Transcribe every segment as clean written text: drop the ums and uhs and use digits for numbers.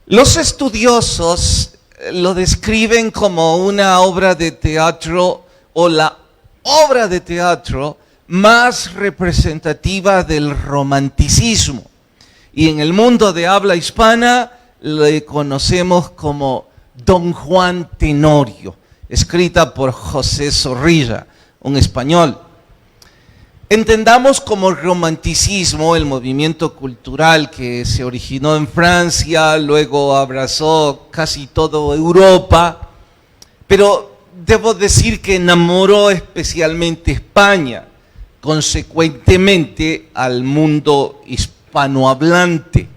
Los estudiosos lo describen como una obra de teatro o la obra de teatro más representativa del romanticismo. Y en el mundo de habla hispana le conocemos como Don Juan Tenorio, escrita por José Zorrilla, un español. Entendamos como romanticismo el movimiento cultural que se originó en Francia, luego abrazó casi toda Europa, pero debo decir que enamoró especialmente España, consecuentemente al mundo hispanohablante.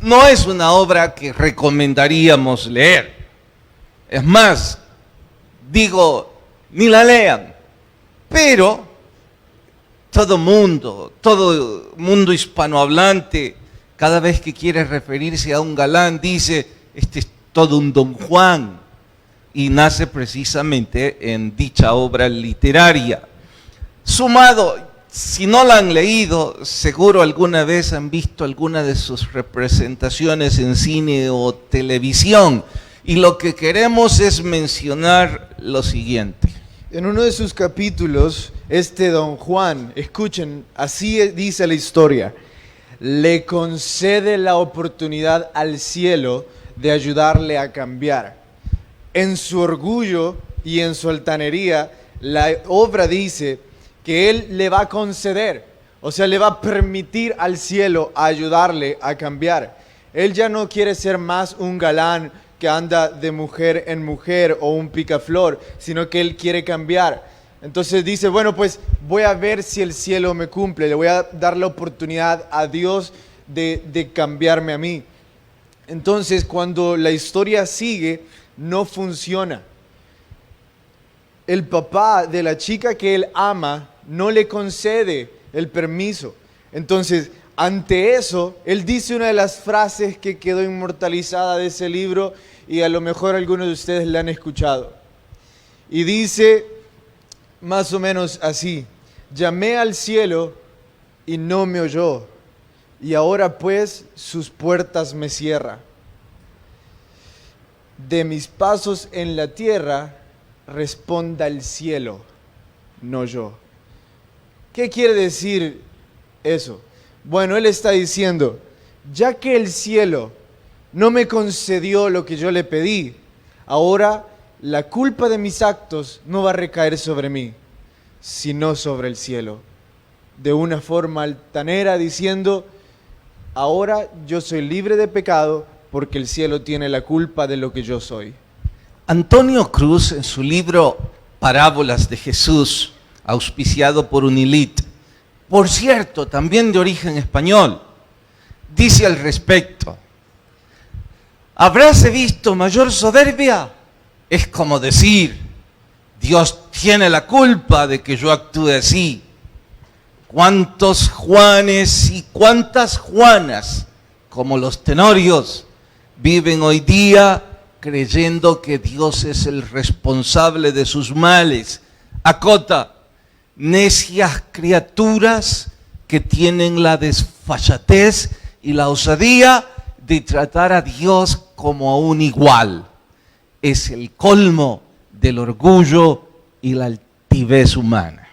No es una obra que recomendaríamos leer. Es más, digo, ni la lean, pero todo mundo hispanohablante, cada vez que quiere referirse a un galán, dice, este es todo un Don Juan, y nace precisamente en dicha obra literaria. Sumado, si no la han leído, seguro alguna vez han visto alguna de sus representaciones en cine o televisión, y lo que queremos es mencionar lo siguiente. En uno de sus capítulos, Don Juan, escuchen, así dice la historia, le concede la oportunidad al cielo de ayudarle a cambiar. En su orgullo y en su altanería, la obra dice que él le va a conceder, o sea, le va a permitir al cielo ayudarle a cambiar. Él ya no quiere ser más un galán que anda de mujer en mujer o un picaflor, sino que él quiere cambiar. Entonces dice, bueno, pues voy a ver si el cielo me cumple, le voy a dar la oportunidad a Dios de cambiarme a mí. Entonces, cuando la historia sigue, no funciona. El papá de la chica que él ama no le concede el permiso. Entonces, ante eso, él dice una de las frases que quedó inmortalizada de ese libro y a lo mejor algunos de ustedes la han escuchado. Y dice más o menos así: llamé al cielo y no me oyó, y ahora pues sus puertas me cierra. De mis pasos en la tierra responda el cielo, no yo. ¿Qué quiere decir eso? Bueno, él está diciendo, ya que el cielo no me concedió lo que yo le pedí, ahora la culpa de mis actos no va a recaer sobre mí, sino sobre el cielo. De una forma altanera diciendo, ahora yo soy libre de pecado porque el cielo tiene la culpa de lo que yo soy. Antonio Cruz, en su libro Parábolas de Jesús, auspiciado por Unilit, por cierto, también de origen español, dice al respecto: ¿habráse visto mayor soberbia? Es como decir, Dios tiene la culpa de que yo actúe así. ¿Cuántos Juanes y cuántas Juanas, como los Tenorios, viven hoy día creyendo que Dios es el responsable de sus males? Acota: necias criaturas que tienen la desfachatez y la osadía de tratar a Dios como a un igual. Es el colmo del orgullo y la altivez humana.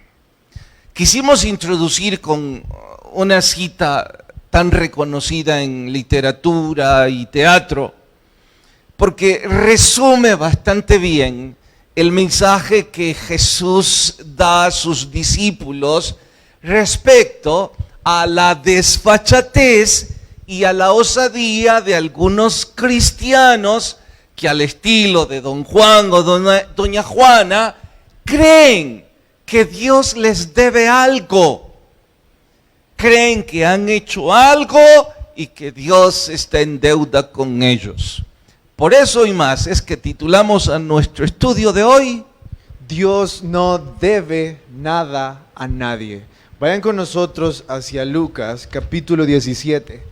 Quisimos introducir con una cita tan reconocida en literatura y teatro, porque resume bastante bien el mensaje que Jesús da a sus discípulos respecto a la desfachatez y a la osadía de algunos cristianos que, al estilo de Don Juan o Doña Juana, creen que Dios les debe algo, creen que han hecho algo y que Dios está en deuda con ellos. Por eso y más es que titulamos a nuestro estudio de hoy: Dios no debe nada a nadie. Vayan con nosotros hacia Lucas, capítulo 17.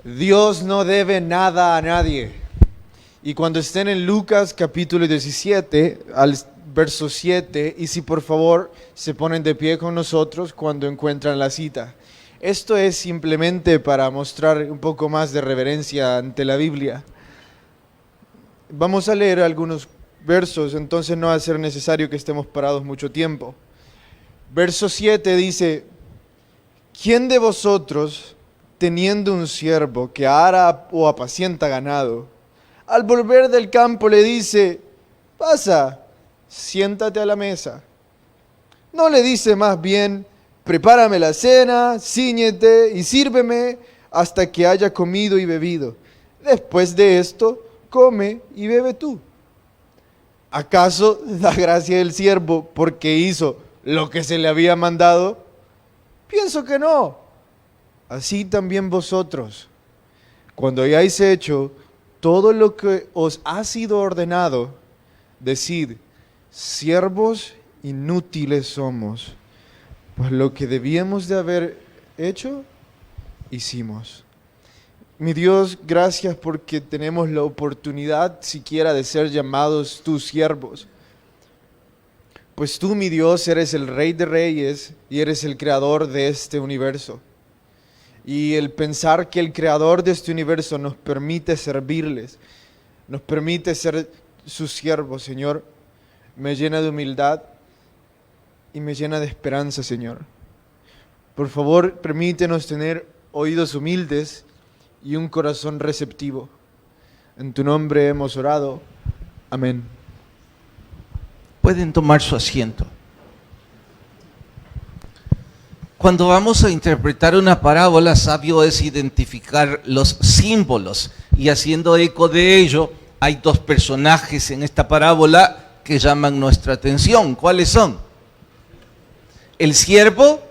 Dios no debe nada a nadie. Y cuando estén en Lucas, capítulo 17, al verso 7, y si por favor se ponen de pie con nosotros cuando encuentran la cita. Esto es simplemente para mostrar un poco más de reverencia ante la Biblia. Vamos a leer algunos versos, entonces no va a ser necesario que estemos parados mucho tiempo. Verso 7 dice: ¿quién de vosotros, teniendo un siervo que ara o apacienta ganado, al volver del campo le dice: pasa, siéntate a la mesa? ¿No le dice más bien: prepárame la cena, cíñete y sírveme hasta que haya comido y bebido? Después de esto, come y bebe tú. ¿Acaso da gracia el siervo porque hizo lo que se le había mandado? Pienso que no. Así también vosotros, cuando hayáis hecho todo lo que os ha sido ordenado, decid: siervos inútiles somos, pues lo que debíamos de haber hecho, hicimos. Mi Dios, gracias porque tenemos la oportunidad siquiera de ser llamados tus siervos. Pues tú, mi Dios, eres el Rey de Reyes y eres el Creador de este universo. Y el pensar que el Creador de este universo nos permite servirles, nos permite ser sus siervos, Señor, me llena de humildad y me llena de esperanza, Señor. Por favor, permítenos tener oídos humildes y un corazón receptivo. En tu nombre hemos orado. Amén. Pueden tomar su asiento. Cuando vamos a interpretar una parábola, sabio es identificar los símbolos, y haciendo eco de ello, hay dos personajes en esta parábola que llaman nuestra atención. ¿Cuáles son? El siervo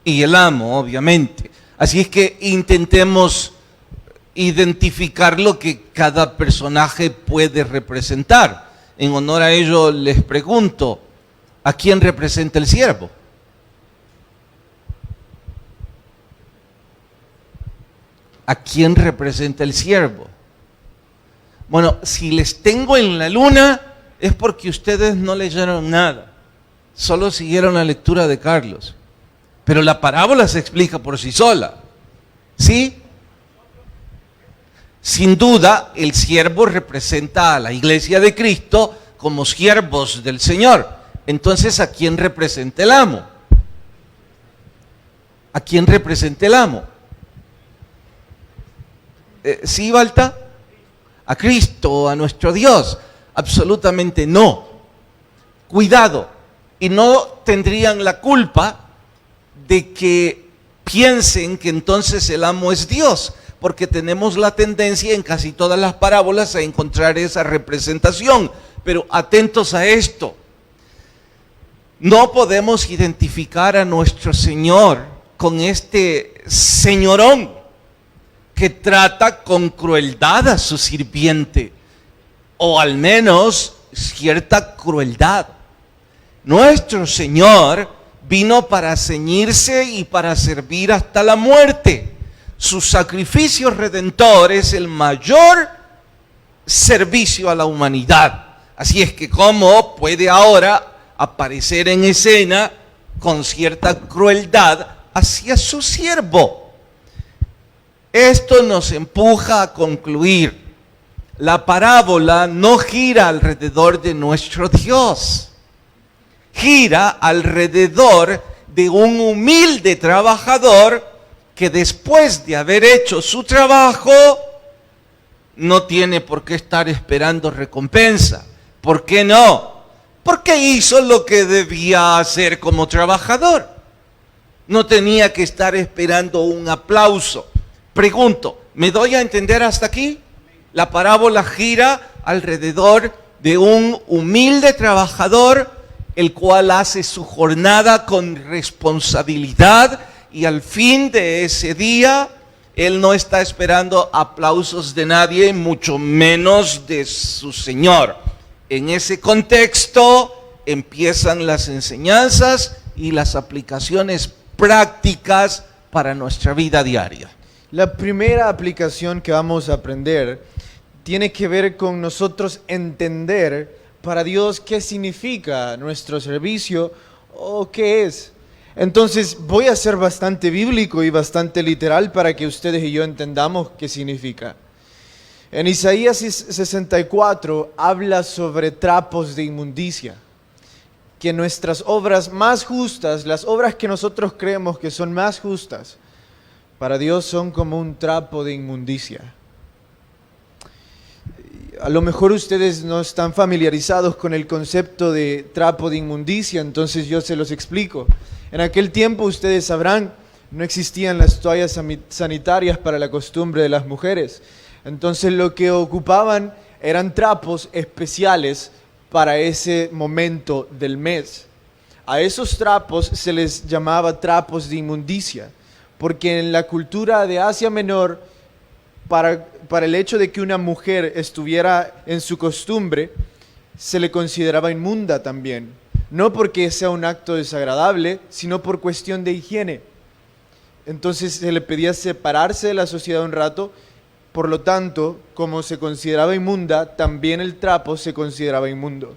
y el amo, obviamente. Así es que intentemos identificar lo que cada personaje puede representar. En honor a ello les pregunto: ¿a quién representa el siervo? ¿A quién representa el siervo? Bueno, si les tengo en la luna es porque ustedes no leyeron nada, solo siguieron la lectura de Carlos. Pero la parábola se explica por sí sola, ¿sí? Sin duda, el siervo representa a la iglesia de Cristo como siervos del Señor. Entonces, ¿a quién representa el amo? ¿A quién representa el amo? ¿Sí, Balta? ¿A Cristo, a nuestro Dios? Absolutamente no. Cuidado, y no tendrían la culpa de que piensen que entonces el amo es Dios, porque tenemos la tendencia en casi todas las parábolas a encontrar esa representación. Pero atentos a esto, no podemos identificar a nuestro Señor con este señorón que trata con crueldad a su sirviente, o al menos cierta crueldad. Nuestro Señor vino para ceñirse y para servir hasta la muerte. Su sacrificio redentor es el mayor servicio a la humanidad. Así es que, ¿cómo puede ahora aparecer en escena con cierta crueldad hacia su siervo? Esto nos empuja a concluir: la parábola no gira alrededor de nuestro Dios, gira alrededor de un humilde trabajador que después de haber hecho su trabajo no tiene por qué estar esperando recompensa. ¿Por qué no? Porque hizo lo que debía hacer como trabajador. No tenía que estar esperando un aplauso. Pregunto, ¿me doy a entender hasta aquí? La parábola gira alrededor de un humilde trabajador, el cual hace su jornada con responsabilidad, y al fin de ese día, él no está esperando aplausos de nadie, mucho menos de su Señor. En ese contexto empiezan las enseñanzas y las aplicaciones prácticas para nuestra vida diaria. La primera aplicación que vamos a aprender tiene que ver con nosotros entender para Dios qué significa nuestro servicio o qué es. Entonces voy a ser bastante bíblico y bastante literal para que ustedes y yo entendamos qué significa. En Isaías 64 habla sobre trapos de inmundicia, que nuestras obras más justas, las obras que nosotros creemos que son más justas, para Dios son como un trapo de inmundicia. A lo mejor ustedes no están familiarizados con el concepto de trapo de inmundicia, entonces yo se los explico. En aquel tiempo, ustedes sabrán, no existían las toallas sanitarias para la costumbre de las mujeres. Entonces lo que ocupaban eran trapos especiales para ese momento del mes. A esos trapos se les llamaba trapos de inmundicia, porque en la cultura de Asia Menor, para el hecho de que una mujer estuviera en su costumbre, se le consideraba inmunda también. No porque sea un acto desagradable, sino por cuestión de higiene. Entonces se le pedía separarse de la sociedad un rato. Por lo tanto, como se consideraba inmunda, también el trapo se consideraba inmundo,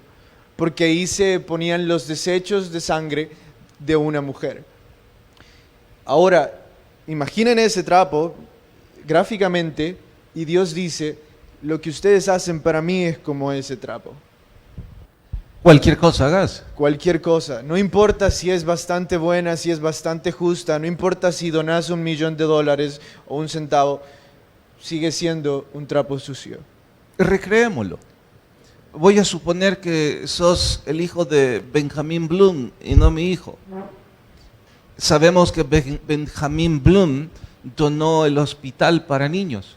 porque ahí se ponían los desechos de sangre de una mujer. Ahora, imaginen ese trapo gráficamente y Dios dice, lo que ustedes hacen para mí es como ese trapo. Cualquier cosa hagas. Cualquier cosa, no importa si es bastante buena, si es bastante justa, no importa si donas $1.000.000 o un centavo, sigue siendo un trapo sucio. Recreémoslo. Voy a suponer que sos el hijo de Benjamin Bloom y no mi hijo. Sabemos que Benjamin Bloom donó el hospital para niños.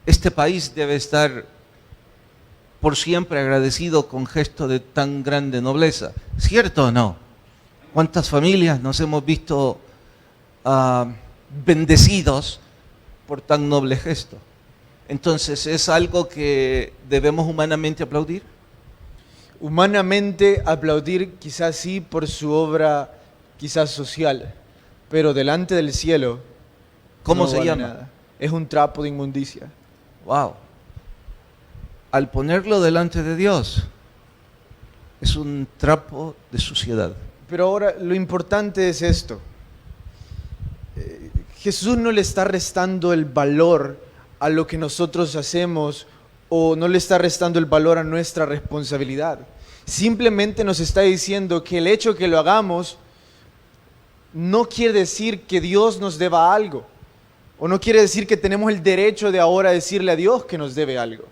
Este país debe estar por siempre agradecido con gesto de tan grande nobleza. ¿Cierto o no? ¿Cuántas familias nos hemos visto bendecidos por tan noble gesto? Entonces, ¿es algo que debemos humanamente aplaudir? Humanamente aplaudir quizás sí por su obra quizás social, pero delante del cielo ¿Cómo no se vale llama? nada. Es un trapo de inmundicia. Wow. Al ponerlo delante de Dios, es un trapo de suciedad. Pero ahora lo importante es esto. Jesús no le está restando el valor a lo que nosotros hacemos o no le está restando el valor a nuestra responsabilidad. Simplemente nos está diciendo que el hecho que lo hagamos no quiere decir que Dios nos deba algo. O no quiere decir que tenemos el derecho de ahora decirle a Dios que nos debe algo.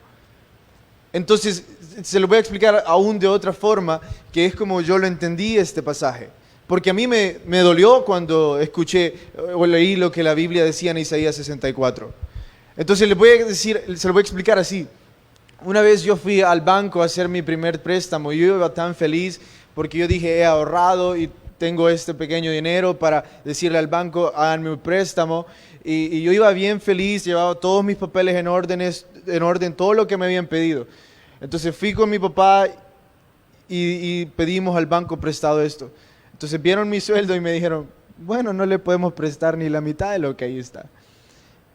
Entonces, se lo voy a explicar aún de otra forma, que es como yo lo entendí este pasaje. Porque a mí me dolió cuando escuché o leí lo que la Biblia decía en Isaías 64. Entonces, se lo voy a explicar así. Una vez yo fui al banco a hacer mi primer préstamo y yo iba tan feliz porque yo dije, he ahorrado y tengo este pequeño dinero para decirle al banco, háganme un préstamo. Y yo iba bien feliz, llevaba todos mis papeles en orden, todo lo que me habían pedido. Entonces fui con mi papá y pedimos al banco prestado esto. Entonces vieron mi sueldo y me dijeron, bueno, no le podemos prestar ni la mitad de lo que ahí está.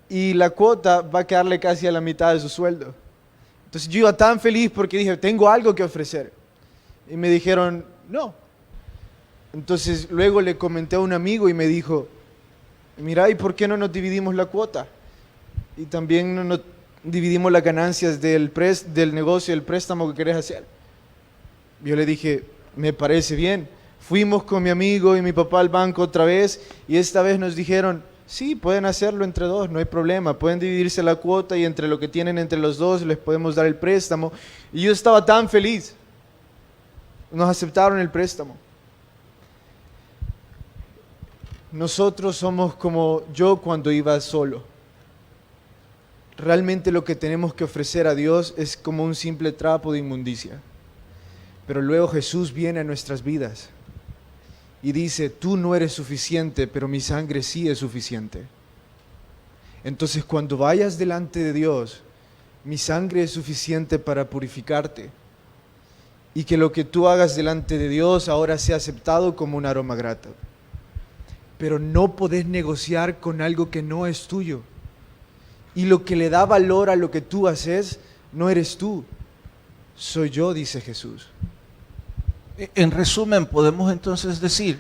Y la cuota va a quedarle casi a la mitad de su sueldo. Entonces yo iba tan feliz porque dije, tengo algo que ofrecer. Y me dijeron, no. Entonces luego le comenté a un amigo y me dijo, mira, ¿y por qué no nos dividimos la cuota? Y también no nos dividimos las ganancias del negocio, del préstamo que querés hacer. Yo le dije, me parece bien. Fuimos con mi amigo y mi papá al banco otra vez y esta vez nos dijeron, sí, pueden hacerlo entre dos, no hay problema. Pueden dividirse la cuota y entre lo que tienen entre los dos les podemos dar el préstamo. Y yo estaba tan feliz. Nos aceptaron el préstamo. Nosotros somos como yo cuando iba solo. Realmente lo que tenemos que ofrecer a Dios es como un simple trapo de inmundicia. Pero luego Jesús viene a nuestras vidas y dice, tú no eres suficiente, pero mi sangre sí es suficiente. Entonces cuando vayas delante de Dios, mi sangre es suficiente para purificarte. Y que lo que tú hagas delante de Dios ahora sea aceptado como un aroma grato. Pero no podés negociar con algo que no es tuyo. Y lo que le da valor a lo que tú haces, no eres tú, soy yo, dice Jesús. En resumen, podemos entonces decir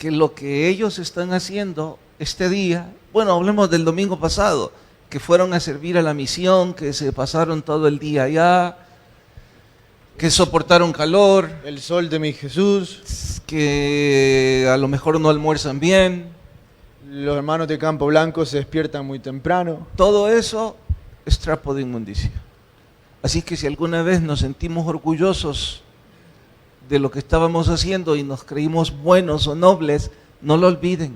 que lo que ellos están haciendo este día, bueno, hablemos del domingo pasado, que fueron a servir a la misión, que se pasaron todo el día allá, que soportaron calor, el sol de mi Jesús, que a lo mejor no almuerzan bien. los hermanos de Campo Blanco se despiertan muy temprano. Todo eso es trapo de inmundicia. Así que si alguna vez nos sentimos orgullosos de lo que estábamos haciendo y nos creímos buenos o nobles, no lo olviden.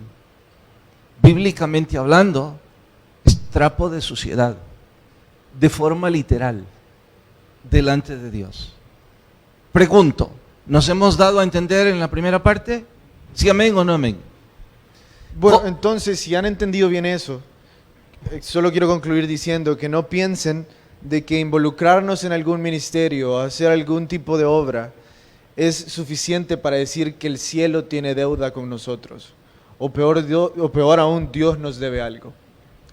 Bíblicamente hablando, es trapo de suciedad, de forma literal, delante de Dios. Pregunto, ¿nos hemos dado a entender en la primera parte? ¿Sí amén o no amén? Bueno, entonces, si han entendido bien eso, solo quiero concluir diciendo que no piensen de que involucrarnos en algún ministerio o hacer algún tipo de obra es suficiente para decir que el cielo tiene deuda con nosotros. O peor aún, Dios nos debe algo.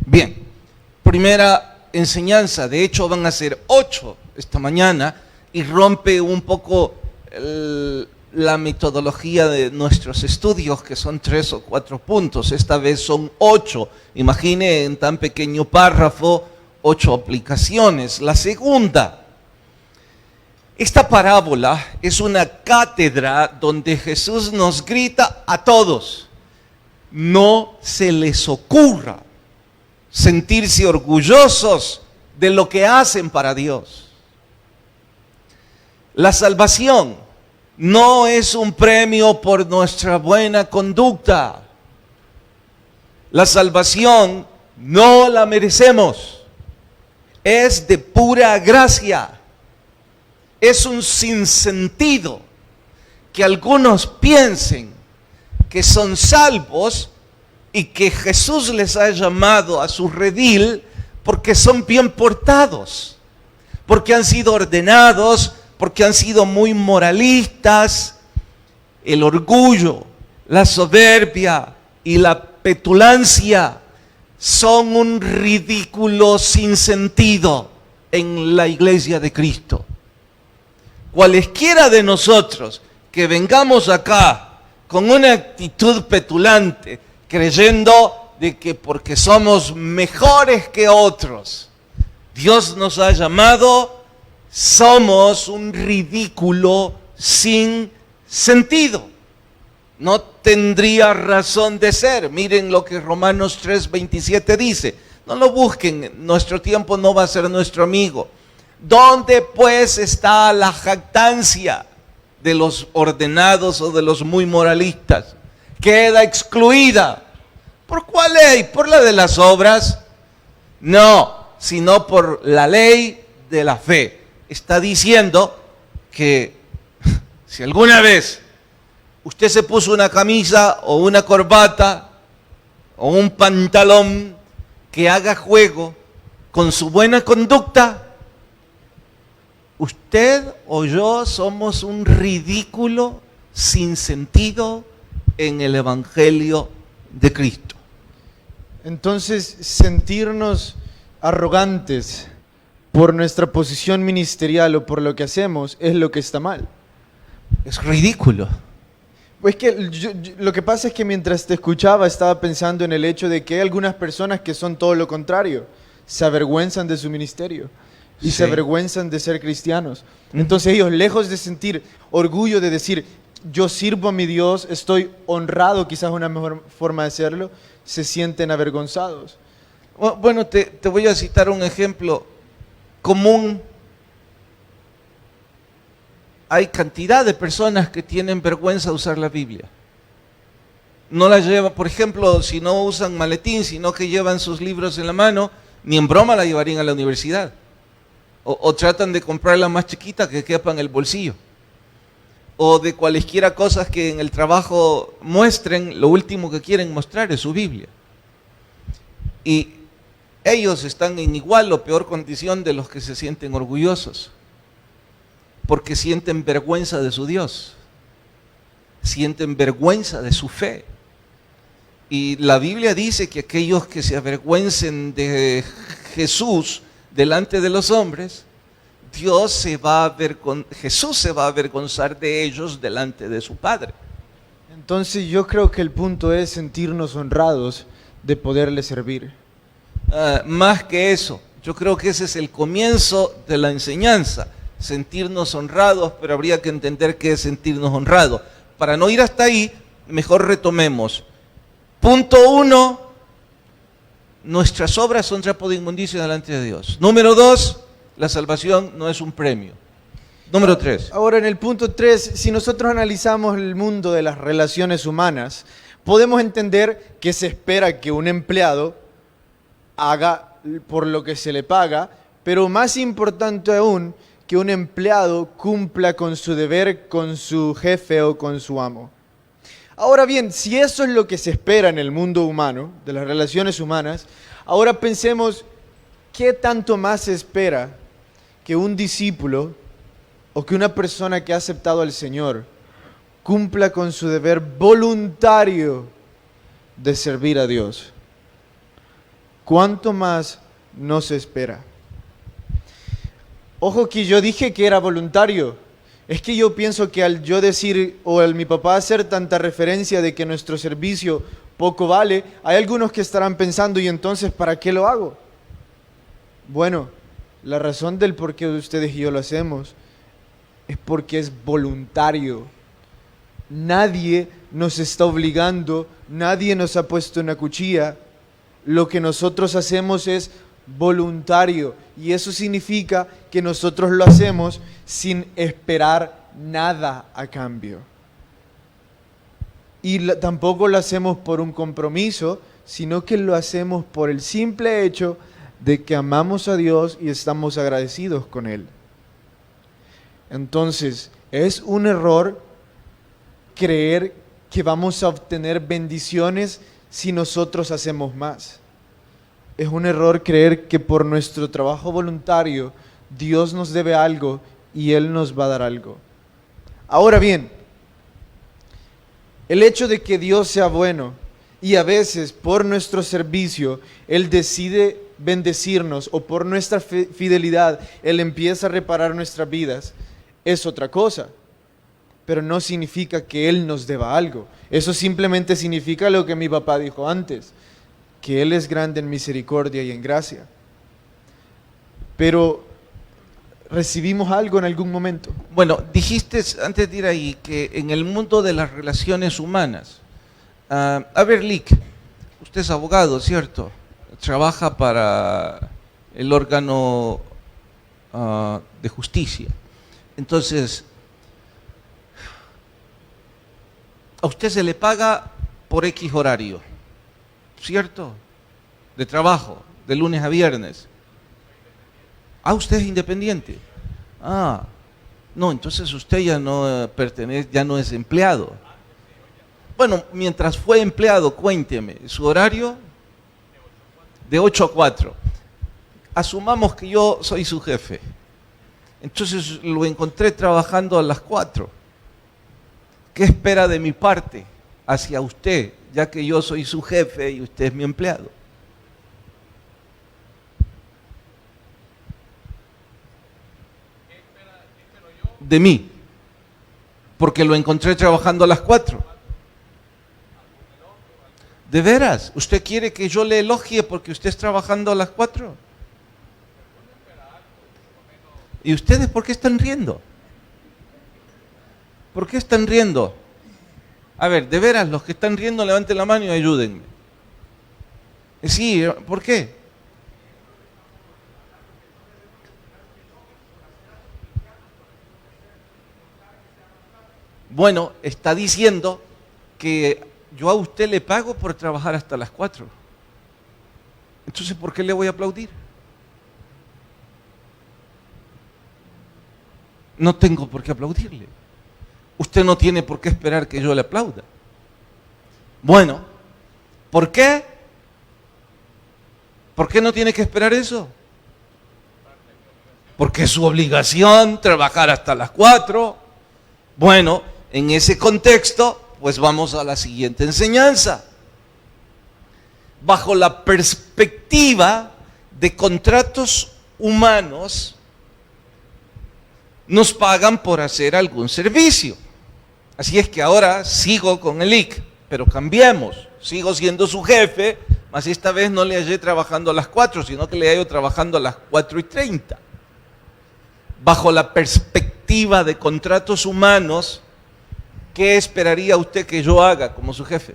Bien, primera enseñanza, de hecho van a ser 8 esta mañana y rompe un poco la metodología de nuestros estudios, que son 3 o 4 puntos, esta vez son 8. Imagine en tan pequeño párrafo 8 aplicaciones. La segunda, esta parábola es una cátedra donde Jesús nos grita a todos: no se les ocurra sentirse orgullosos de lo que hacen para Dios. La salvación no es un premio por nuestra buena conducta. La salvación no la merecemos. Es de pura gracia. Es un sinsentido que algunos piensen que son salvos y que Jesús les ha llamado a su redil porque son bien portados, porque han sido ordenados, porque han sido muy moralistas. El orgullo, la soberbia y la petulancia son un ridículo sin sentido en la iglesia de Cristo. Cualesquiera de nosotros que vengamos acá con una actitud petulante, creyendo de que porque somos mejores que otros, Dios nos ha llamado, somos un ridículo sin sentido. No tendría razón de ser. Miren lo que Romanos 3:27 dice. No lo busquen, nuestro tiempo no va a ser nuestro amigo. ¿Dónde pues está la jactancia de los ordenados o de los muy moralistas? Queda excluida. ¿Por cuál ley? ¿Por la de las obras? No, sino por la ley de la fe. Está diciendo que si alguna vez usted se puso una camisa o una corbata o un pantalón que haga juego con su buena conducta, usted o yo somos un ridículo sin sentido en el Evangelio de Cristo. Entonces, sentirnos arrogantes por nuestra posición ministerial o por lo que hacemos es lo que está mal. Es ridículo. Pues que lo que pasa es que mientras te escuchaba estaba pensando en el hecho de que hay algunas personas que son todo lo contrario, se avergüenzan de su ministerio y se avergüenzan de ser cristianos. Entonces ellos, lejos de sentir orgullo de decir yo sirvo a mi Dios, estoy honrado, quizás una mejor forma de hacerlo, se sienten avergonzados. Bueno, te voy a citar un ejemplo común. Hay cantidad de personas que tienen vergüenza de usar la Biblia. No la llevan, por ejemplo, si no usan maletín, sino que llevan sus libros en la mano, ni en broma la llevarían a la universidad. O tratan de comprarla más chiquita que quepa en el bolsillo. O de cualesquiera cosas que en el trabajo muestren, lo último que quieren mostrar es su Biblia. Y ellos están en igual o peor condición de los que se sienten orgullosos, porque sienten vergüenza de su Dios, sienten vergüenza de su fe. Y la Biblia dice que aquellos que se avergüencen de Jesús delante de los hombres, Jesús se va a avergonzar de ellos delante de su Padre. Entonces yo creo que el punto es sentirnos honrados de poderle servir. Más que eso, yo creo que ese es el comienzo de la enseñanza, sentirnos honrados, pero habría que entender qué es sentirnos honrados. Para no ir hasta ahí, mejor retomemos. Punto 1, nuestras obras son trapo de inmundicia delante de Dios. Número 2, la salvación no es un premio. Número 3. Ahora en el punto 3, si nosotros analizamos el mundo de las relaciones humanas, podemos entender que se espera que un empleado haga por lo que se le paga, pero más importante aún, que un empleado cumpla con su deber con su jefe o con su amo. Ahora bien, si eso es lo que se espera en el mundo humano, de las relaciones humanas, ahora pensemos qué tanto más se espera que un discípulo o que una persona que ha aceptado al Señor cumpla con su deber voluntario de servir a Dios. ¿Cuánto más nos espera? Ojo que yo dije que era voluntario. Es que yo pienso que al yo decir o al mi papá hacer tanta referencia de que nuestro servicio poco vale, hay algunos que estarán pensando, ¿y entonces para qué lo hago? Bueno, la razón del por qué ustedes y yo lo hacemos es porque es voluntario. Nadie nos está obligando, nadie nos ha puesto una cuchilla. Lo que nosotros hacemos es voluntario y eso significa que nosotros lo hacemos sin esperar nada a cambio. Y tampoco lo hacemos por un compromiso, sino que lo hacemos por el simple hecho de que amamos a Dios y estamos agradecidos con Él. Entonces, es un error creer que vamos a obtener bendiciones si nosotros hacemos más. Es un error creer que por nuestro trabajo voluntario Dios nos debe algo y Él nos va a dar algo. Ahora bien, el hecho de que Dios sea bueno y a veces por nuestro servicio Él decide bendecirnos o por nuestra fidelidad Él empieza a reparar nuestras vidas, es otra cosa. Pero no significa que Él nos deba algo. Eso simplemente significa lo que mi papá dijo antes, que Él es grande en misericordia y en gracia. Pero, ¿recibimos algo en algún momento? Bueno, dijiste antes de ir ahí que en el mundo de las relaciones humanas, a ver, Lick, usted es abogado, ¿cierto? Trabaja para el órgano de justicia. Entonces, a usted se le paga por X horario, ¿cierto? De trabajo, de lunes a viernes. Ah, usted es independiente. Ah, no, entonces usted ya no pertenece, ya no es empleado. Bueno, mientras fue empleado, cuénteme, su horario de 8 a 4. Asumamos que yo soy su jefe. Entonces lo encontré trabajando a las 4. ¿Qué espera de mi parte hacia usted, ya que yo soy su jefe y usted es mi empleado? ¿Qué espero yo? De mí, porque lo encontré trabajando a las 4. ¿De veras? ¿Usted quiere que yo le elogie porque usted está trabajando a las 4? ¿Y ustedes por qué están riendo? ¿Por qué están riendo? A ver, de veras, los que están riendo, levanten la mano y ayúdenme. Sí, ¿por qué? Bueno, está diciendo que yo a usted le pago por trabajar hasta las 4. Entonces, ¿por qué le voy a aplaudir? No tengo por qué aplaudirle. Usted no tiene por qué esperar que yo le aplauda. Bueno, ¿por qué? ¿Por qué no tiene que esperar eso? Porque es su obligación trabajar hasta las 4. Bueno, en ese contexto, pues vamos a la siguiente enseñanza. Bajo la perspectiva de contratos humanos, nos pagan por hacer algún servicio. Así es que ahora sigo con el IC, pero cambiemos. Sigo siendo su jefe, mas esta vez no le hallé trabajando a las 4, sino que le hallo trabajando a las 4:30. Bajo la perspectiva de contratos humanos, ¿qué esperaría usted que yo haga como su jefe?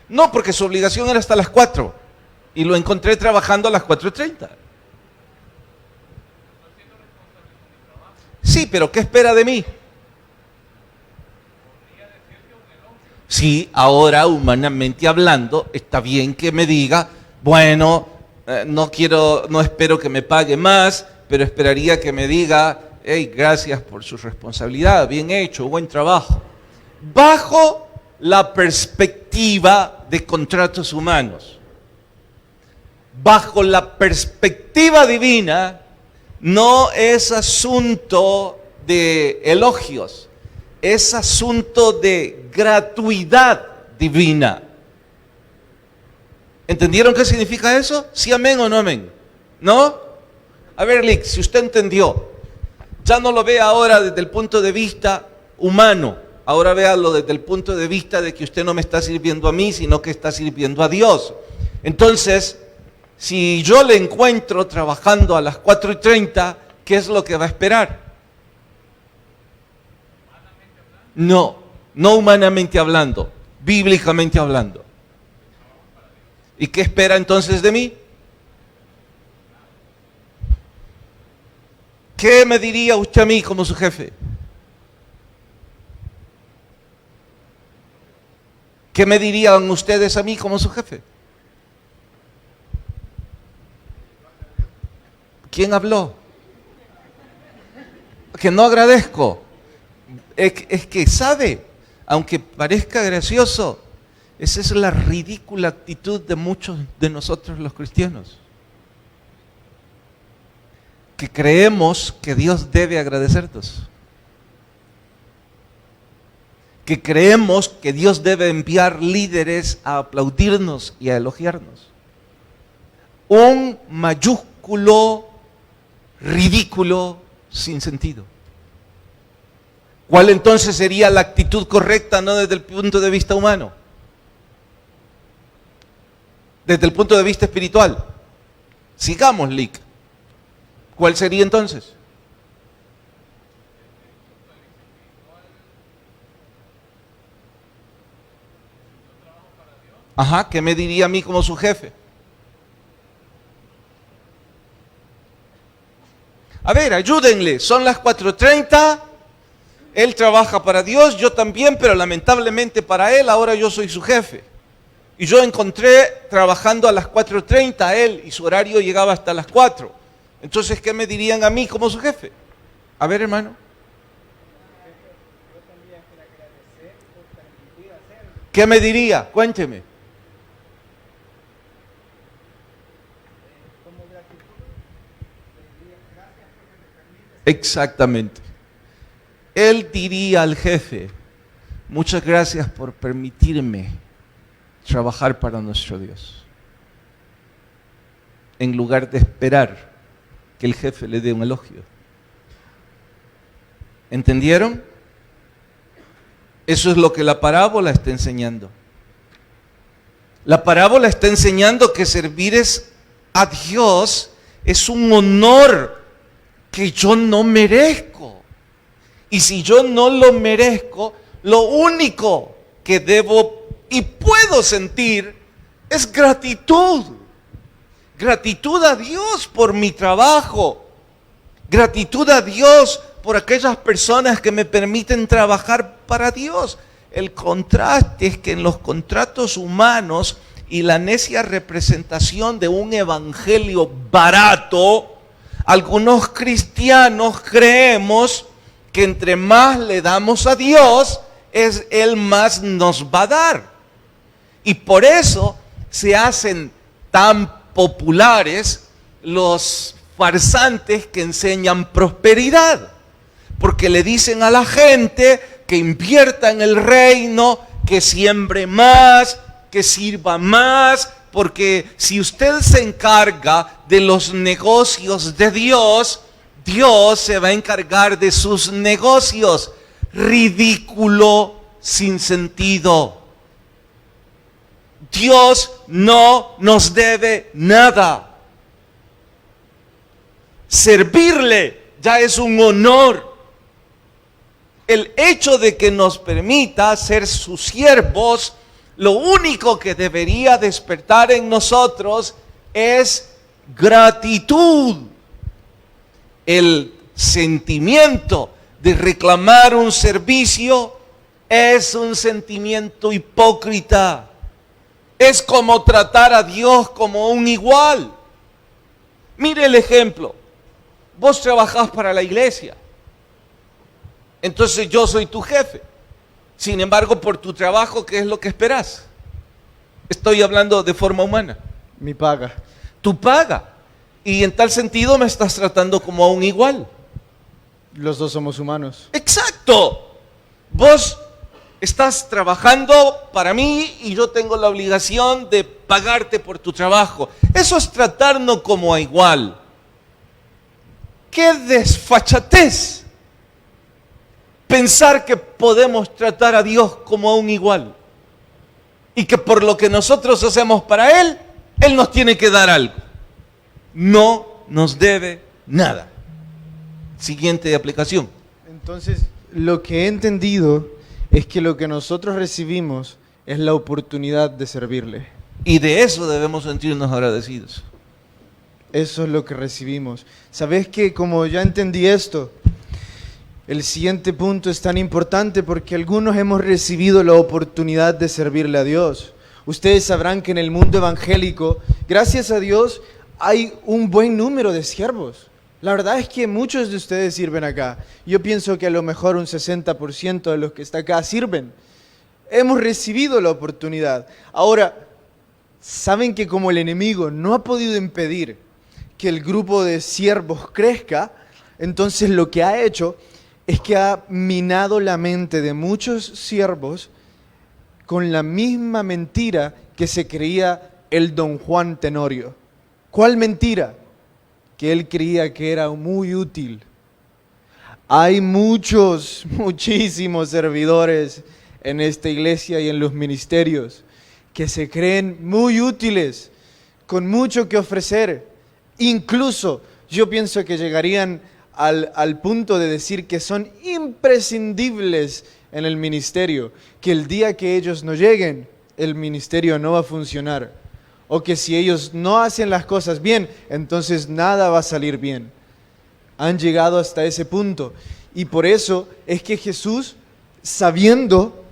No, porque su obligación era hasta las 4 y lo encontré trabajando a las 4:30. Sí, pero ¿qué espera de mí? Sí, ahora humanamente hablando, está bien que me diga, bueno, no espero que me pague más, pero esperaría que me diga, hey, gracias por su responsabilidad, bien hecho, buen trabajo. Bajo la perspectiva de contratos humanos, bajo la perspectiva divina, no es asunto de elogios, es asunto de gratuidad divina. ¿Entendieron qué significa eso? ¿Sí amén o no amén? ¿No? A ver, Lick, si usted entendió, ya no lo ve ahora desde el punto de vista humano, ahora véalo desde el punto de vista de que usted no me está sirviendo a mí, sino que está sirviendo a Dios. Entonces, si yo le encuentro trabajando a las 4:30, ¿qué es lo que va a esperar? No, no humanamente hablando, bíblicamente hablando. ¿Y qué espera entonces de mí? ¿Qué me diría usted a mí como su jefe? ¿Qué me dirían ustedes a mí como su jefe? ¿Quién habló? Que no agradezco. Es que, ¿sabe? Aunque parezca gracioso, esa es la ridícula actitud de muchos de nosotros los cristianos. Que creemos que Dios debe agradecernos. Que creemos que Dios debe enviar líderes a aplaudirnos y a elogiarnos. Un mayúsculo ridículo sin sentido. ¿Cuál entonces sería la actitud correcta, no desde el punto de vista humano? Desde el punto de vista espiritual. Sigamos, Lick. ¿Cuál sería entonces? Ajá, ¿qué me diría a mí como su jefe? A ver, ayúdenle, son las 4:30, él trabaja para Dios, yo también, pero lamentablemente para él ahora yo soy su jefe. Y yo encontré trabajando a las 4:30 a él y su horario llegaba hasta las 4. Entonces, ¿qué me dirían a mí como su jefe? A ver, hermano. ¿Qué me diría? Cuénteme. Exactamente. Él diría al jefe, muchas gracias por permitirme trabajar para nuestro Dios. En lugar de esperar que el jefe le dé un elogio. ¿Entendieron? Eso es lo que la parábola está enseñando. La parábola está enseñando que servir a Dios es un honor que yo no merezco. Y si yo no lo merezco, lo único que debo y puedo sentir es gratitud. Gratitud a Dios por mi trabajo. Gratitud a Dios por aquellas personas que me permiten trabajar para Dios. El contraste es que en los contratos humanos y la necia representación de un evangelio barato, algunos cristianos creemos que entre más le damos a Dios, Él más nos va a dar. Y por eso se hacen tan populares los farsantes que enseñan prosperidad. Porque le dicen a la gente que invierta en el reino, que siembre más, que sirva más, porque si usted se encarga de los negocios de Dios Dios se va a encargar de sus negocios. Ridículo, sin sentido. Dios no nos debe nada. Servirle ya es un honor. El hecho de que nos permita ser sus siervos, lo único que debería despertar en nosotros es gratitud. El sentimiento de reclamar un servicio es un sentimiento hipócrita. Es como tratar a Dios como un igual. Mire el ejemplo. Vos trabajás para la iglesia. Entonces yo soy tu jefe. Sin embargo, por tu trabajo, ¿qué es lo que esperás? Estoy hablando de forma humana. Mi paga. Tu paga. Y en tal sentido me estás tratando como a un igual. Los dos somos humanos. Exacto. Vos estás trabajando para mí y yo tengo la obligación de pagarte por tu trabajo. Eso es tratarnos como a igual. ¡Qué desfachatez! Pensar que podemos tratar a Dios como a un igual. Y que por lo que nosotros hacemos para Él, Él nos tiene que dar algo. No nos debe nada. Siguiente aplicación. Entonces, lo que he entendido es que lo que nosotros recibimos es la oportunidad de servirle. Y de eso debemos sentirnos agradecidos. Eso es lo que recibimos. ¿Sabes qué? Como ya entendí esto, el siguiente punto es tan importante porque algunos hemos recibido la oportunidad de servirle a Dios. Ustedes sabrán que en el mundo evangélico, gracias a Dios, hay un buen número de siervos. La verdad es que muchos de ustedes sirven acá. Yo pienso que a lo mejor un 60% de los que están acá sirven. Hemos recibido la oportunidad. Ahora, saben que como el enemigo no ha podido impedir que el grupo de siervos crezca, entonces lo que ha hecho es que ha minado la mente de muchos siervos con la misma mentira que se creía el don Juan Tenorio. ¿Cuál mentira? Que él creía que era muy útil. Hay muchísimos servidores en esta iglesia y en los ministerios que se creen muy útiles, con mucho que ofrecer. Incluso yo pienso que llegarían al punto de decir que son imprescindibles en el ministerio, que el día que ellos no lleguen, el ministerio no va a funcionar. O que si ellos no hacen las cosas bien, entonces nada va a salir bien. Han llegado hasta ese punto. Y por eso es que Jesús, sabiendo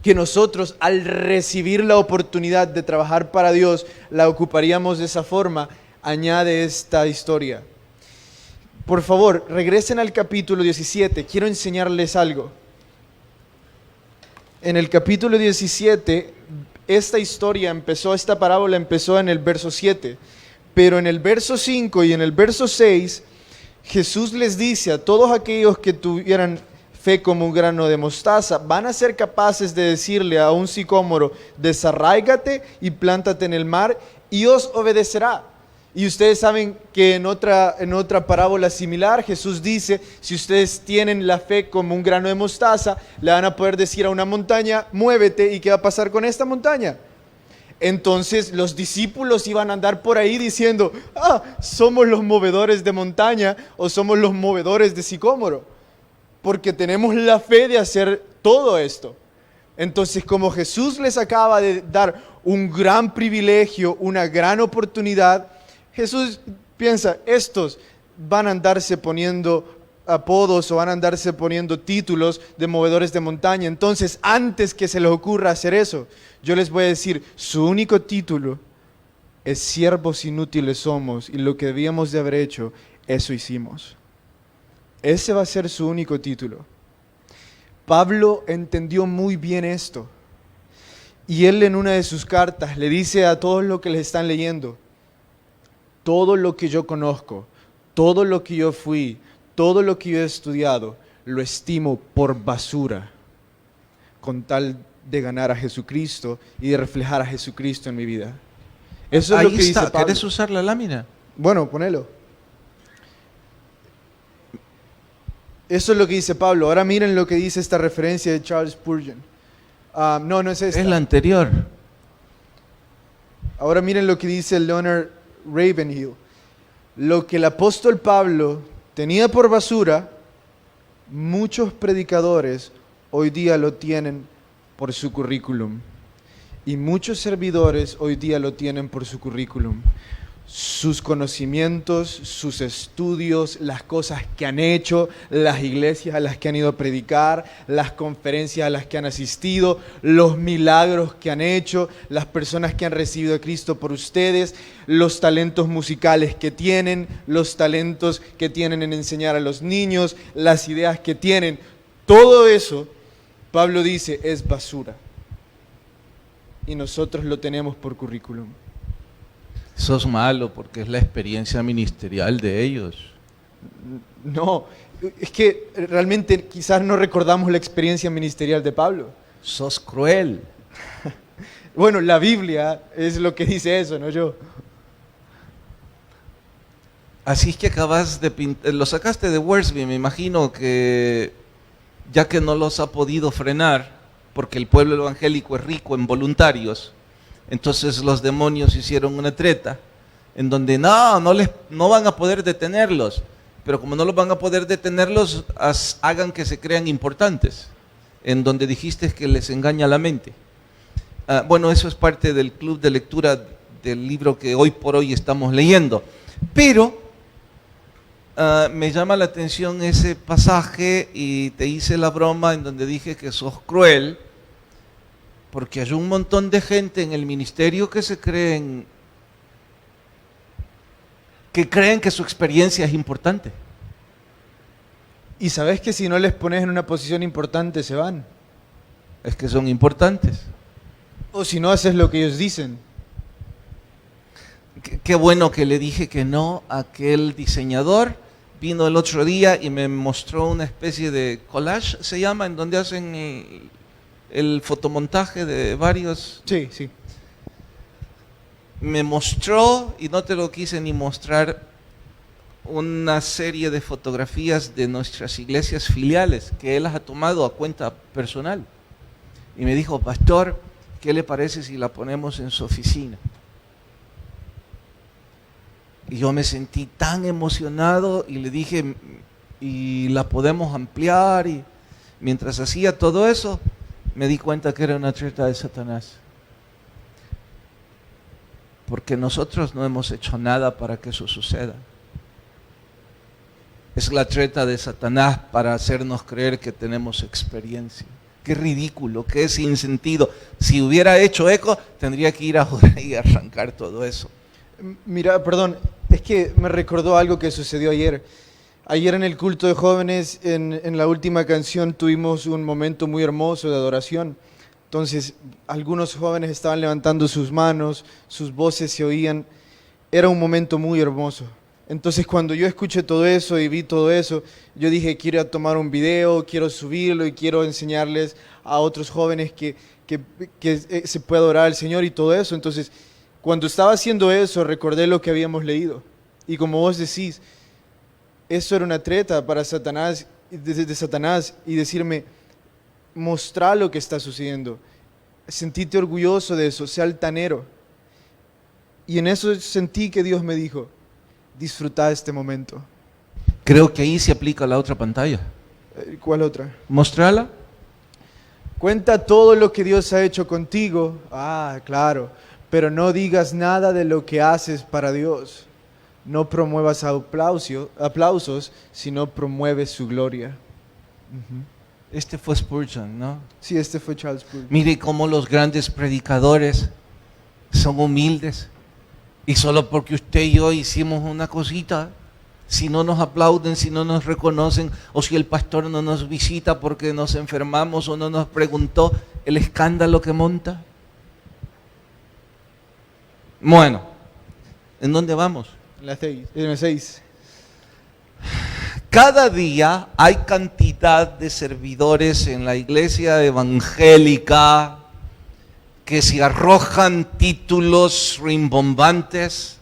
que nosotros al recibir la oportunidad de trabajar para Dios, la ocuparíamos de esa forma, añade esta historia. Por favor, regresen al capítulo 17. Quiero enseñarles algo. En el capítulo 17... esta parábola empezó en el verso 7, pero en el verso 5 y en el verso 6, Jesús les dice a todos aquellos que tuvieran fe como un grano de mostaza, van a ser capaces de decirle a un sicómoro, desarráigate y plántate en el mar, y os obedecerá. Y ustedes saben que en otra parábola similar, Jesús dice, si ustedes tienen la fe como un grano de mostaza, le van a poder decir a una montaña, muévete, ¿y qué va a pasar con esta montaña? Entonces los discípulos iban a andar por ahí diciendo, somos los movedores de montaña o somos los movedores de sicómoro, porque tenemos la fe de hacer todo esto. Entonces, como Jesús les acaba de dar un gran privilegio, una gran oportunidad, Jesús piensa, estos van a andarse poniendo apodos o van a andarse poniendo títulos de movedores de montaña. Entonces, antes que se les ocurra hacer eso, yo les voy a decir, su único título es siervos inútiles somos, y lo que debíamos de haber hecho, eso hicimos. Ese va a ser su único título. Pablo entendió muy bien esto. Y él en una de sus cartas le dice a todos los que les están leyendo, todo lo que yo conozco, todo lo que yo fui, todo lo que yo he estudiado, lo estimo por basura, con tal de ganar a Jesucristo y de reflejar a Jesucristo en mi vida. Eso es Ahí lo que está. dice Pablo. ¿Querés usar la lámina? Bueno, ponelo. Eso es lo que dice Pablo. Ahora miren lo que dice esta referencia de Charles Spurgeon. No es esta. Es la anterior. Ahora miren lo que dice Leonard Ravenhill. Lo que el apóstol Pablo tenía por basura, muchos predicadores hoy día lo tienen por su currículum. Y muchos servidores hoy día lo tienen por su currículum. Sus conocimientos, sus estudios, las cosas que han hecho, las iglesias a las que han ido a predicar, las conferencias a las que han asistido, los milagros que han hecho, las personas que han recibido a Cristo por ustedes, los talentos musicales que tienen, los talentos que tienen en enseñar a los niños, las ideas que tienen. Todo eso, Pablo dice, es basura. Y nosotros lo tenemos por currículum. Eso es malo porque es la experiencia ministerial de ellos. No, es que realmente quizás no recordamos la experiencia ministerial de Pablo. Sos cruel. Bueno, la Biblia es lo que dice eso, no yo. Así es que acabas de pintar, lo sacaste de Wiersbe, me imagino que ya que no los ha podido frenar, porque el pueblo evangélico es rico en voluntarios, entonces los demonios hicieron una treta en donde no van a poder detenerlos, pero como no los van a poder detenerlos, hagan que se crean importantes, en donde dijiste que les engaña la mente. Bueno, eso es parte del club de lectura del libro que hoy por hoy estamos leyendo, pero me llama la atención ese pasaje y te hice la broma en donde dije que sos cruel, porque hay un montón de gente en el ministerio que creen que su experiencia es importante. Y sabes que si no les pones en una posición importante se van. Es que son importantes. O si no haces lo que ellos dicen. Qué bueno que le dije que no a aquel diseñador. Vino el otro día y me mostró una especie de collage, se llama, en donde hacen el fotomontaje de varios. Sí, sí. Me mostró, y no te lo quise ni mostrar, una serie de fotografías de nuestras iglesias filiales que él las ha tomado a cuenta personal. Y me dijo, pastor, ¿qué le parece si la ponemos en su oficina? Y yo me sentí tan emocionado y le dije, ¿y la podemos ampliar? Y mientras hacía todo eso, me di cuenta que era una treta de Satanás. Porque nosotros no hemos hecho nada para que eso suceda. Es la treta de Satanás para hacernos creer que tenemos experiencia. Qué ridículo, qué sin sentido. Si hubiera hecho eco, tendría que ir ahora y arrancar todo eso. Mira, perdón, es que me recordó algo que sucedió ayer. Ayer en el culto de jóvenes, en la última canción, tuvimos un momento muy hermoso de adoración. Entonces, algunos jóvenes estaban levantando sus manos, sus voces se oían. Era un momento muy hermoso. Entonces, cuando yo escuché todo eso y vi todo eso, yo dije, quiero tomar un video, quiero subirlo y quiero enseñarles a otros jóvenes que se puede adorar al Señor y todo eso. Entonces, cuando estaba haciendo eso, recordé lo que habíamos leído. Y como vos decís, eso era una treta para Satanás, de Satanás, y decirme, mostrar lo que está sucediendo. Sentíte orgulloso de eso, sea altanero. Y en eso sentí que Dios me dijo, disfruta este momento. Creo que ahí se aplica la otra pantalla. ¿Cuál otra? ¿Mostrarla? Cuenta todo lo que Dios ha hecho contigo. Ah, claro. Pero no digas nada de lo que haces para Dios. No promuevas aplausos, sino promueves su gloria. Este fue Spurgeon, ¿no? Sí, este fue Charles Spurgeon. Mire cómo los grandes predicadores son humildes. Y solo porque usted y yo hicimos una cosita, si no nos aplauden, si no nos reconocen, o si el pastor no nos visita porque nos enfermamos o no nos preguntó, el escándalo que monta. Bueno, ¿en dónde vamos? En el 6. Cada día hay cantidad de servidores en la iglesia evangélica que se arrojan títulos rimbombantes,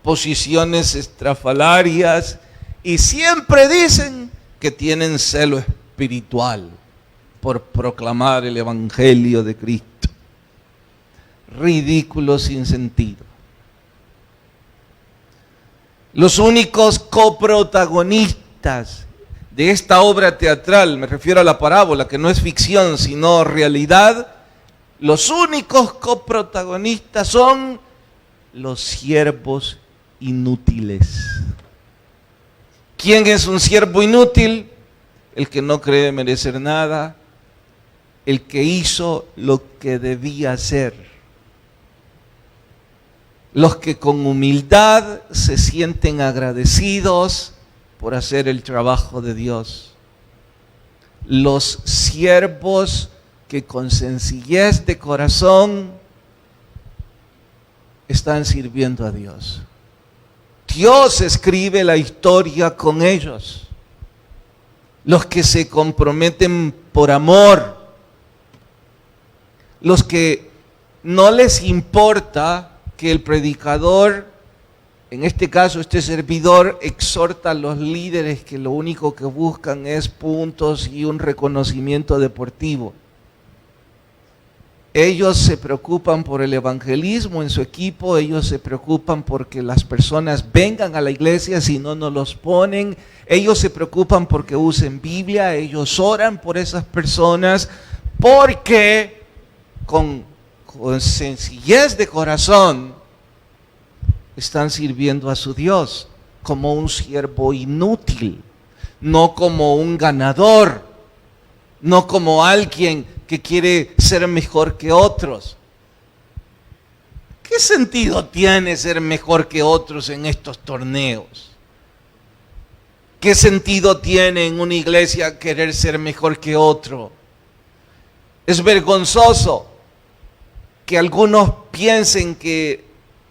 posiciones estrafalarias y siempre dicen que tienen celo espiritual por proclamar el Evangelio de Cristo. Ridículo sin sentido. Los únicos coprotagonistas de esta obra teatral, me refiero a la parábola, que no es ficción sino realidad, los únicos coprotagonistas son los siervos inútiles. ¿Quién es un siervo inútil? El que no cree merecer nada, el que hizo lo que debía hacer. Los que con humildad se sienten agradecidos por hacer el trabajo de Dios. Los siervos que con sencillez de corazón están sirviendo a Dios. Dios escribe la historia con ellos. Los que se comprometen por amor. Los que no les importa que el predicador, en este caso este servidor, exhorta a los líderes que lo único que buscan es puntos y un reconocimiento deportivo. Ellos se preocupan por el evangelismo en su equipo, ellos se preocupan porque las personas vengan a la iglesia, si no, no los ponen. Ellos se preocupan porque usen Biblia, ellos oran por esas personas, porque con sencillez de corazón están sirviendo a su Dios como un siervo inútil, no como un ganador, no como alguien que quiere ser mejor que otros. ¿Qué sentido tiene ser mejor que otros en estos torneos? ¿Qué sentido tiene en una iglesia querer ser mejor que otro? Es vergonzoso que algunos piensen que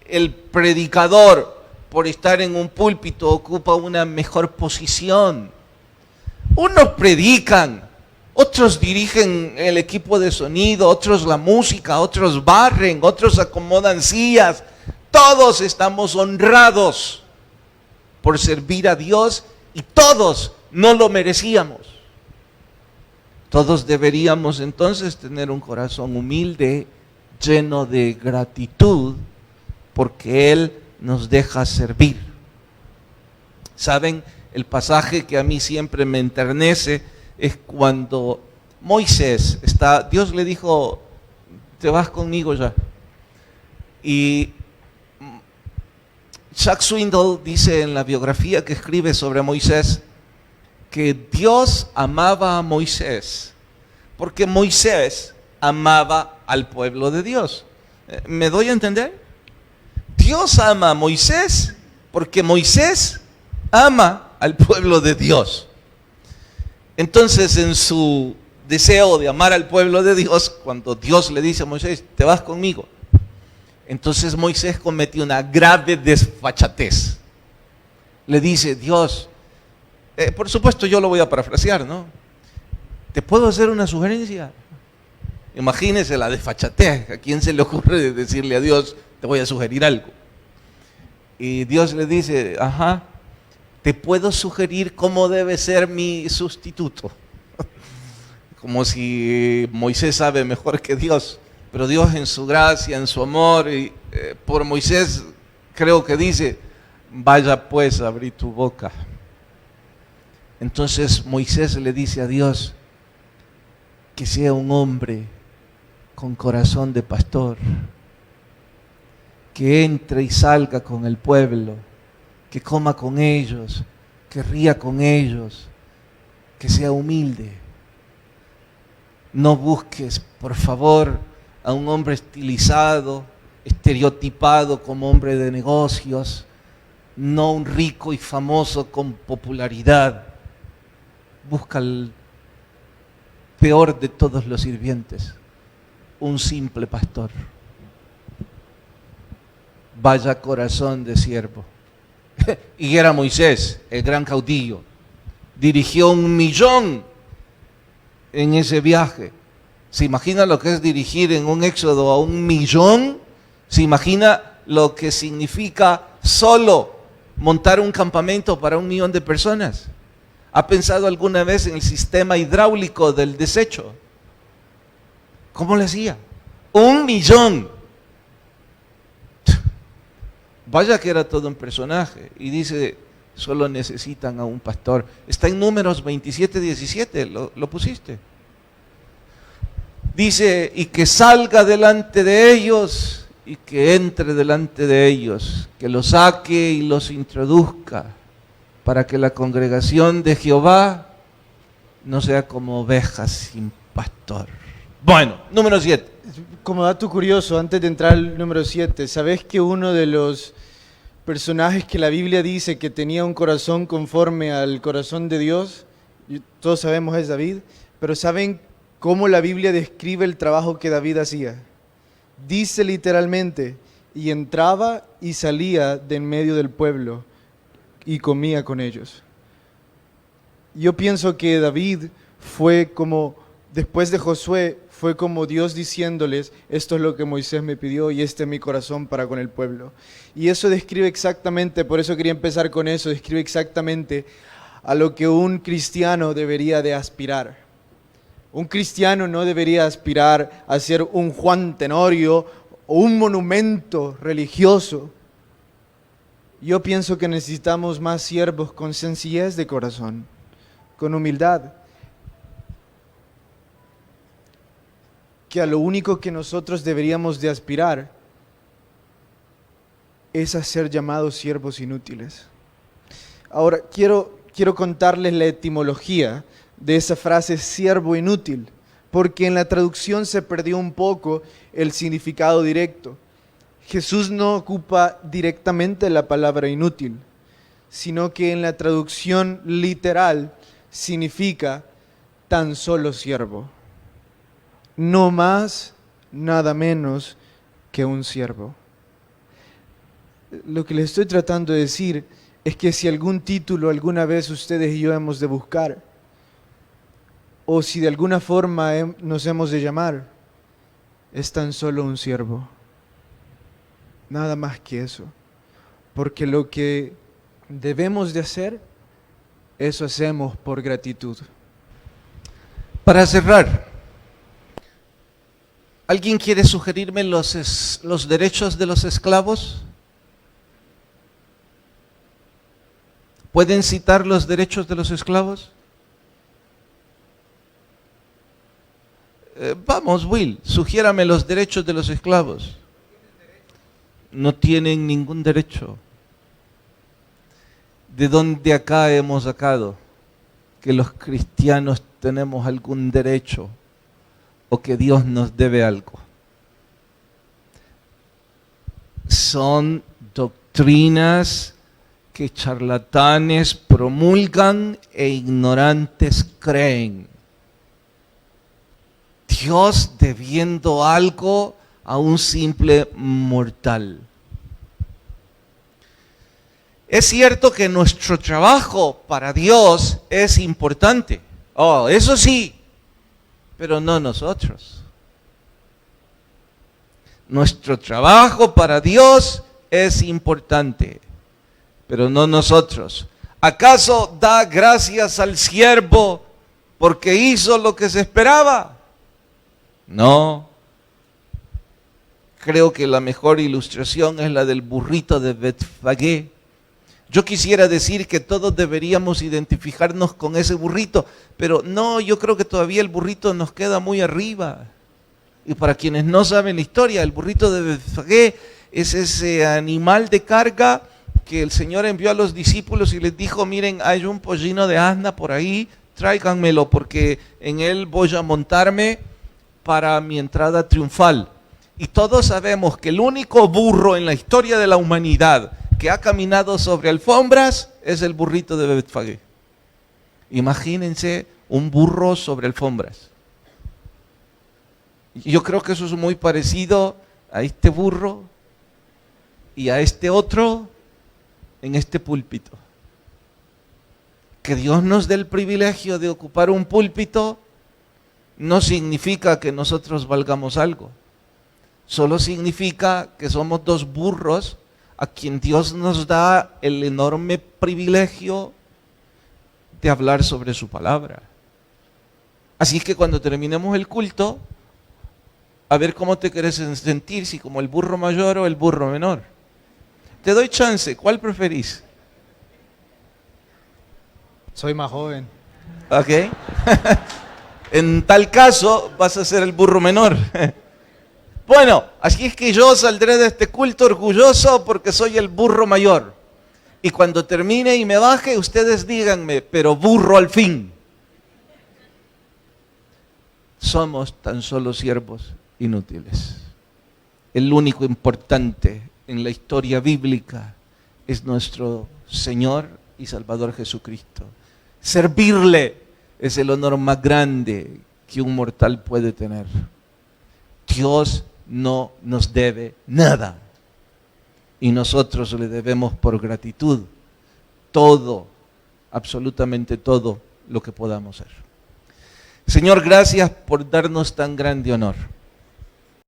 el predicador, por estar en un púlpito, ocupa una mejor posición. Unos predican, otros dirigen el equipo de sonido, otros la música, otros barren, otros acomodan sillas. Todos estamos honrados por servir a Dios y todos no lo merecíamos. Todos deberíamos entonces tener un corazón humilde, lleno de gratitud, porque Él nos deja servir. ¿Saben? El pasaje que a mí siempre me enternece es cuando Moisés Dios le dijo, te vas conmigo ya. Y Chuck Swindoll dice en la biografía que escribe sobre Moisés que Dios amaba a Moisés porque Moisés amaba al pueblo de Dios. ¿Me doy a entender? Dios ama a Moisés porque Moisés ama al pueblo de Dios. Entonces, en su deseo de amar al pueblo de Dios, cuando Dios le dice a Moisés, te vas conmigo, entonces Moisés cometió una grave desfachatez. Le dice, Dios, por supuesto yo lo voy a parafrasear, ¿no? ¿Te puedo hacer una sugerencia? Imagínese la desfachatez. ¿A quién se le ocurre decirle a Dios, te voy a sugerir algo? Y Dios le dice, ajá, te puedo sugerir cómo debe ser mi sustituto. Como si Moisés sabe mejor que Dios, pero Dios en su gracia, en su amor, y por Moisés creo que dice, vaya pues, abrí tu boca. Entonces Moisés le dice a Dios que sea un hombre con corazón de pastor, que entre y salga con el pueblo, que coma con ellos, que ría con ellos, que sea humilde. No busques, por favor, a un hombre estilizado, estereotipado como hombre de negocios, no un rico y famoso con popularidad. Busca el peor de todos los sirvientes, un simple pastor. Vaya corazón de siervo. Y era Moisés, el gran caudillo. Dirigió 1 millón en ese viaje. ¿Se imagina lo que es dirigir en un éxodo a 1 millón? ¿Se imagina lo que significa solo montar un campamento para 1 millón de personas? ¿Ha pensado alguna vez en el sistema hidráulico del desecho? ¿Cómo le hacía? 1 millón. Vaya que era todo un personaje. Y dice, solo necesitan a un pastor. Está en Números 27:17, lo pusiste. Dice, y que salga delante de ellos y que entre delante de ellos, que los saque y los introduzca, para que la congregación de Jehová no sea como ovejas sin pastor. Bueno, número 7. Como dato curioso, antes de entrar al número 7, ¿sabes que uno de los personajes que la Biblia dice que tenía un corazón conforme al corazón de Dios? Todos sabemos es David, pero ¿saben cómo la Biblia describe el trabajo que David hacía? Dice literalmente, y entraba y salía de en medio del pueblo y comía con ellos. Yo pienso que David fue como, después de Josué, fue como Dios diciéndoles, esto es lo que Moisés me pidió y este es mi corazón para con el pueblo. Y eso describe exactamente, por eso quería empezar con eso, describe exactamente a lo que un cristiano debería de aspirar. Un cristiano no debería aspirar a ser un Juan Tenorio o un monumento religioso. Yo pienso que necesitamos más siervos con sencillez de corazón, con humildad. Que a lo único que nosotros deberíamos de aspirar es a ser llamados siervos inútiles. Ahora, quiero contarles la etimología de esa frase siervo inútil, porque en la traducción se perdió un poco el significado directo. Jesús no ocupa directamente la palabra inútil, sino que en la traducción literal significa tan solo siervo. No más, nada menos que un siervo. Lo que les estoy tratando de decir es que si algún título alguna vez ustedes y yo hemos de buscar, o si de alguna forma nos hemos de llamar, es tan solo un siervo. Nada más que eso. Porque lo que debemos de hacer, eso hacemos por gratitud. Para cerrar, ¿alguien quiere sugerirme los derechos de los esclavos? ¿Pueden citar los derechos de los esclavos? Vamos, Will, sugiérame los derechos de los esclavos. No tienen ningún derecho. ¿De dónde acá hemos sacado que los cristianos tenemos algún derecho o que Dios nos debe algo? Son doctrinas que charlatanes promulgan e ignorantes creen. Dios debiendo algo a un simple mortal. Es cierto que nuestro trabajo para Dios es importante. Oh, eso sí, pero no nosotros. Nuestro trabajo para Dios es importante, pero no nosotros. ¿Acaso da gracias al siervo porque hizo lo que se esperaba? No. Creo que la mejor ilustración es la del burrito de Betfagé. Yo quisiera decir que todos deberíamos identificarnos con ese burrito, pero no, yo creo que todavía el burrito nos queda muy arriba. Y para quienes no saben la historia, el burrito de Betfagé es ese animal de carga que el Señor envió a los discípulos y les dijo, miren, hay un pollino de asna por ahí, tráiganmelo porque en él voy a montarme para mi entrada triunfal. Y todos sabemos que el único burro en la historia de la humanidad que ha caminado sobre alfombras es el burrito de Betfagé. Imagínense un burro sobre alfombras. Yo creo que eso es muy parecido a este burro y a este otro en este púlpito. Que Dios nos dé el privilegio de ocupar un púlpito no significa que nosotros valgamos algo. Solo significa que somos dos burros a quien Dios nos da el enorme privilegio de hablar sobre su palabra. Así que cuando terminemos el culto, a ver cómo te quieres sentir, si como el burro mayor o el burro menor. Te doy chance, ¿cuál preferís? Soy más joven. ¿Ok? En tal caso, vas a ser el burro menor. Bueno, así es que yo saldré de este culto orgulloso porque soy el burro mayor. Y cuando termine y me baje, ustedes díganme, pero burro al fin. Somos tan solo siervos inútiles. El único importante en la historia bíblica es nuestro Señor y Salvador Jesucristo. Servirle es el honor más grande que un mortal puede tener. Dios no nos debe nada y nosotros le debemos por gratitud todo, absolutamente todo lo que podamos hacer. Señor, gracias por darnos tan grande honor.